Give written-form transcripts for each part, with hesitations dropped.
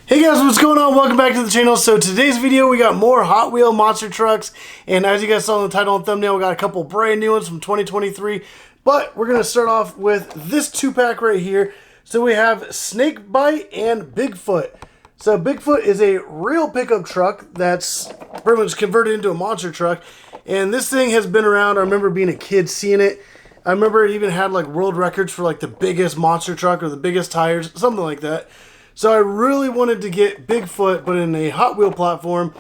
Hey guys, what's going on? Welcome back to the channel. So today's video, we got more Hot Wheel monster trucks, and as you guys saw in the title and thumbnail, we got a couple brand new ones from 2023. But we're gonna start off with this two-pack right here. So we have Snake Bite and Bigfoot. So Bigfoot is a real pickup truck that's pretty much converted into a monster truck, and this thing has been around. I remember being a kid seeing it. I remember it even had like world records for like the biggest monster truck or the biggest tires, something like that. So I really wanted to get Bigfoot, but in a Hot Wheel platform,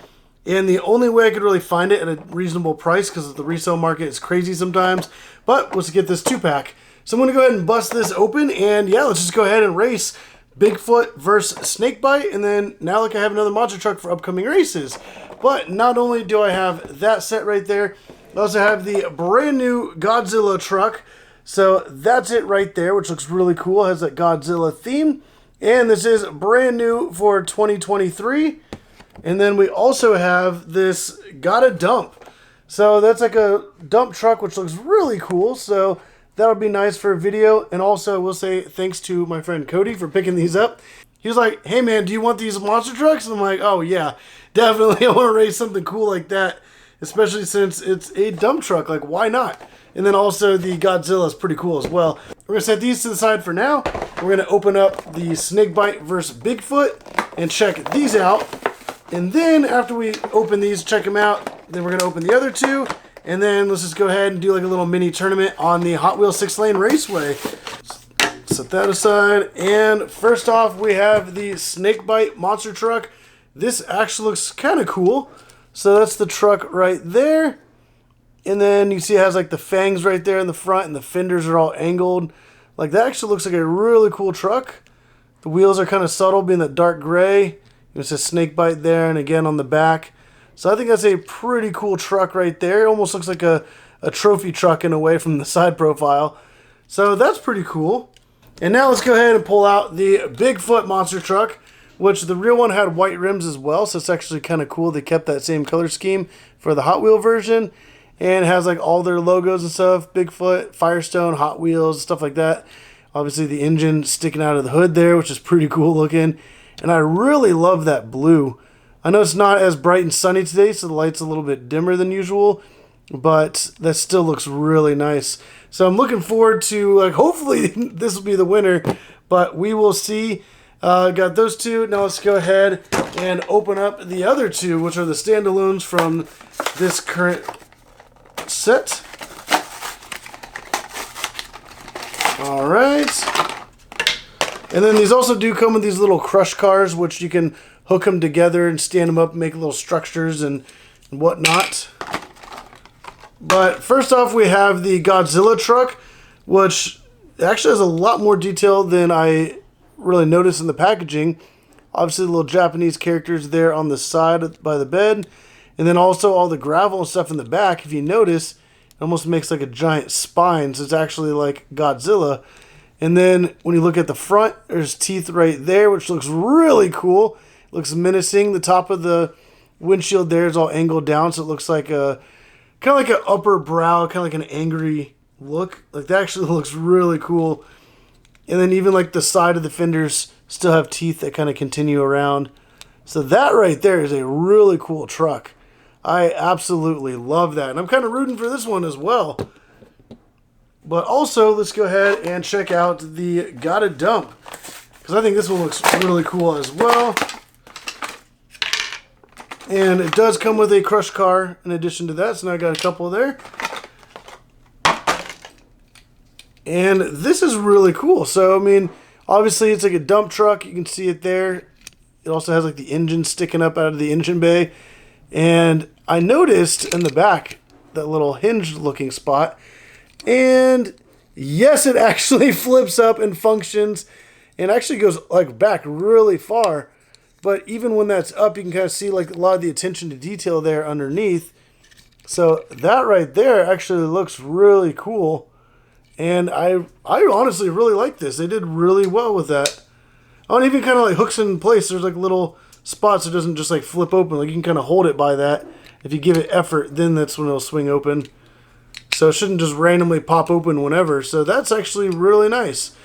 and the only way I could really find it at a reasonable price, because the resale market is crazy sometimes, but was to get this two-pack. So I'm going to go ahead and bust this open, and yeah, let's just go ahead and race Bigfoot versus Snake Bite, and then now like I have another monster truck for upcoming races. But not only do I have that set right there, I also have the brand new Godzilla truck. So that's it right there, which looks really cool. It has that Godzilla theme. And this is brand new for 2023. And then we also have this Gotta Dump. So that's like a dump truck, which looks really cool. So that'll be nice for a video. And also I will say thanks to my friend Cody for picking these up. He was like, hey man, do you want these monster trucks? And I'm like, oh yeah, definitely. I want to race something cool like that, especially since it's a dump truck. Like, why not? And then also the Godzilla is pretty cool as well. We're going to set these to the side for now. We're going to open up the Snake Bite vs Bigfoot and check these out. And then after we open these, check them out, then we're going to open the other two. And then let's just go ahead and do like a little mini tournament on the Hot Wheels 6-lane Raceway. Set that aside. And first off, we have the Snake Bite monster truck. This actually looks kind of cool. So that's the truck right there. And then you see it has like the fangs right there in the front, and the fenders are all angled. Like, that actually looks like a really cool truck. The wheels are kind of subtle, being that dark gray. It says Snake Bite there, and again on the back. So I think that's a pretty cool truck right there. It almost looks like a trophy truck in a way from the side profile. So that's pretty cool. And now let's go ahead and pull out the Bigfoot monster truck, which the real one had white rims as well. So it's actually kind of cool. They kept that same color scheme for the Hot Wheel version. And it has like all their logos and stuff. Bigfoot, Firestone, Hot Wheels, stuff like that. Obviously the engine sticking out of the hood there, which is pretty cool looking. And I really love that blue. I know it's not as bright and sunny today, so the light's a little bit dimmer than usual. But that still looks really nice. So I'm looking forward to, like, hopefully this will be the winner. But we will see. Got those two. Now let's go ahead and open up the other two, which are the standalones from this current set. All right. And then these also do come with these little crush cars, which you can hook them together and stand them up and make little structures and whatnot. But first off, we have the Godzilla truck, which actually has a lot more detail than I really noticed in the packaging. Obviously, the little Japanese characters there on the side by the bed. And then also all the gravel and stuff in the back. If you notice, it almost makes like a giant spine. So it's actually like Godzilla. And then when you look at the front, there's teeth right there, which looks really cool. It looks menacing. The top of the windshield there is all angled down. So it looks like a kind of like an upper brow, kind of like an angry look. Like, that actually looks really cool. And then even like the side of the fenders still have teeth that kind of continue around. So that right there is a really cool truck. I absolutely love that. And I'm kind of rooting for this one as well. But also, let's go ahead and check out the Gotta Dump, because I think this one looks really cool as well. And it does come with a crush car in addition to that. So now I got a couple there. And this is really cool. So, I mean, obviously it's like a dump truck. You can see it there. It also has like the engine sticking up out of the engine bay. And I noticed in the back that little hinged looking spot. And yes, it actually flips up and functions and actually goes like back really far. But even when that's up, you can kind of see like a lot of the attention to detail there underneath. So that right there actually looks really cool. And I honestly really like this. They did really well with that. Oh, and even kind of like hooks in place. There's like little spots that doesn't just like flip open. Like, you can kind of hold it by that. If you give it effort, then that's when it'll swing open. So it shouldn't just randomly pop open whenever. So that's actually really nice.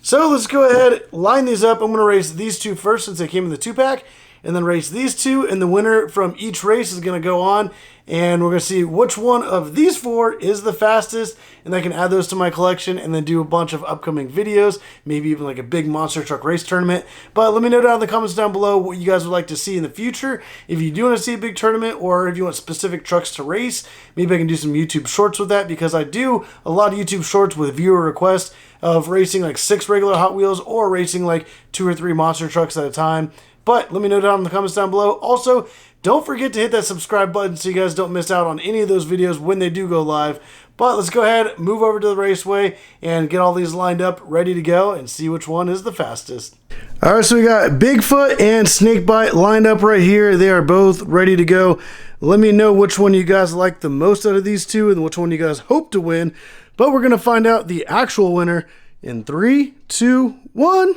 So let's go ahead, line these up. I'm going to race these two first since they came in the 2-pack, and then race these two, and the winner from each race is going to go on, and we're going to see which one of these 4 is the fastest, and I can add those to my collection and then do a bunch of upcoming videos, maybe even like a big monster truck race tournament. But let me know down in the comments down below what you guys would like to see in the future. If you do want to see a big tournament, or if you want specific trucks to race, maybe I can do some YouTube shorts with that, because I do a lot of YouTube shorts with viewer requests of racing like 6 regular Hot Wheels or racing like 2 or 3 monster trucks at a time. But let me know down in the comments down below. Also, don't forget to hit that subscribe button so you guys don't miss out on any of those videos when they do go live. But let's go ahead, move over to the Raceway, and get all these lined up, ready to go, and see which one is the fastest. All right, so we got Bigfoot and Snake Bite lined up right here. They are both ready to go. Let me know which one you guys like the most out of these two and which one you guys hope to win. But we're going to find out the actual winner in 3, 2, 1.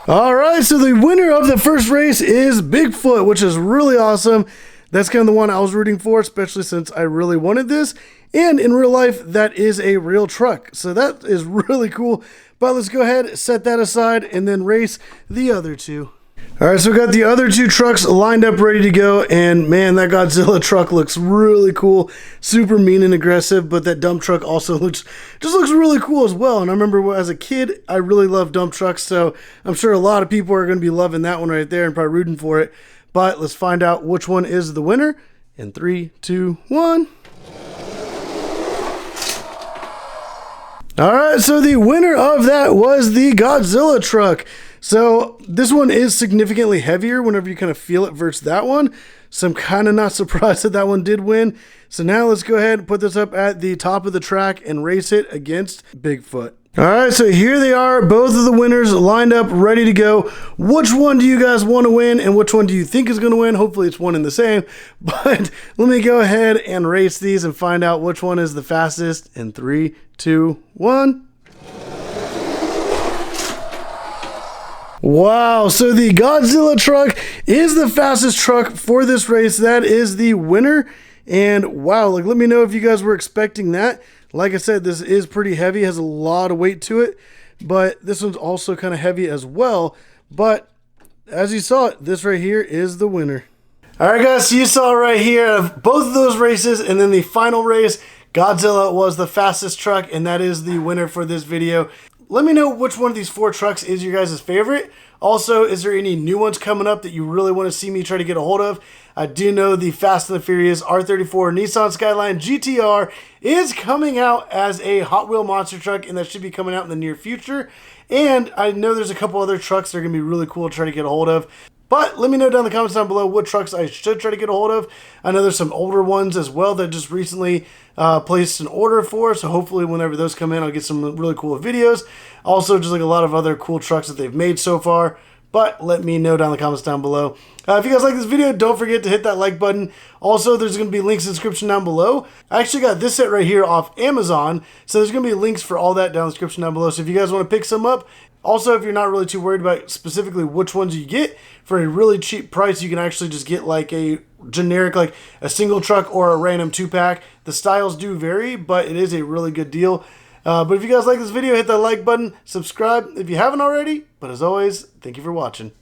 All right, so the winner of the first race is Bigfoot, which is really awesome. That's kind of the one I was rooting for, especially since I really wanted this. And in real life, that is a real truck. So that is really cool. But let's go ahead, set that aside, and then race the other two. All right, so we got the other 2 trucks lined up, ready to go, and man, that Godzilla truck looks really cool, super mean and aggressive, but that dump truck also looks really cool as well. And I remember as a kid, I really loved dump trucks, so I'm sure a lot of people are going to be loving that one right there and probably rooting for it. But let's find out which one is the winner in 3, 2, 1. All right, so the winner of that was the Godzilla truck. So this one is significantly heavier whenever you kind of feel it versus that one. So I'm kind of not surprised that that one did win. So now let's go ahead and put this up at the top of the track and race it against Bigfoot. All right, so here they are, both of the winners lined up, ready to go. Which one do you guys want to win, and which one do you think is going to win? Hopefully it's one and the same. But let me go ahead and race these and find out which one is the fastest in 3, 2, 1. Wow, so the Godzilla truck is the fastest truck for this race. That is the winner. And wow, like, let me know if you guys were expecting that. Like I said, this is pretty heavy, has a lot of weight to it, but this one's also kind of heavy as well. But as you saw it, this right here is the winner. All right, guys, so you saw right here both of those races, and then the final race, Godzilla was the fastest truck, and that is the winner for this video. Let me know which one of these 4 trucks is your guys' favorite. Also, is there any new ones coming up that you really want to see me try to get a hold of? I do know the Fast and the Furious R34 Nissan Skyline GTR is coming out as a Hot Wheel monster truck, and that should be coming out in the near future. And I know there's a couple other trucks that are going to be really cool to try to get a hold of. But let me know down in the comments down below what trucks I should try to get a hold of. I know there's some older ones as well that just recently placed an order for. So hopefully whenever those come in, I'll get some really cool videos. Also, just like a lot of other cool trucks that they've made so far. But let me know down in the comments down below. If you guys like this video, don't forget to hit that like button. Also, there's going to be links in the description down below. I actually got this set right here off Amazon. So there's going to be links for all that down in the description down below. So if you guys want to pick some up, also, if you're not really too worried about specifically which ones you get, for a really cheap price, you can actually just get like a generic, like a single truck or a random 2-pack. The styles do vary, but it is a really good deal. But if you guys like this video, hit that like button, subscribe if you haven't already. But as always, thank you for watching.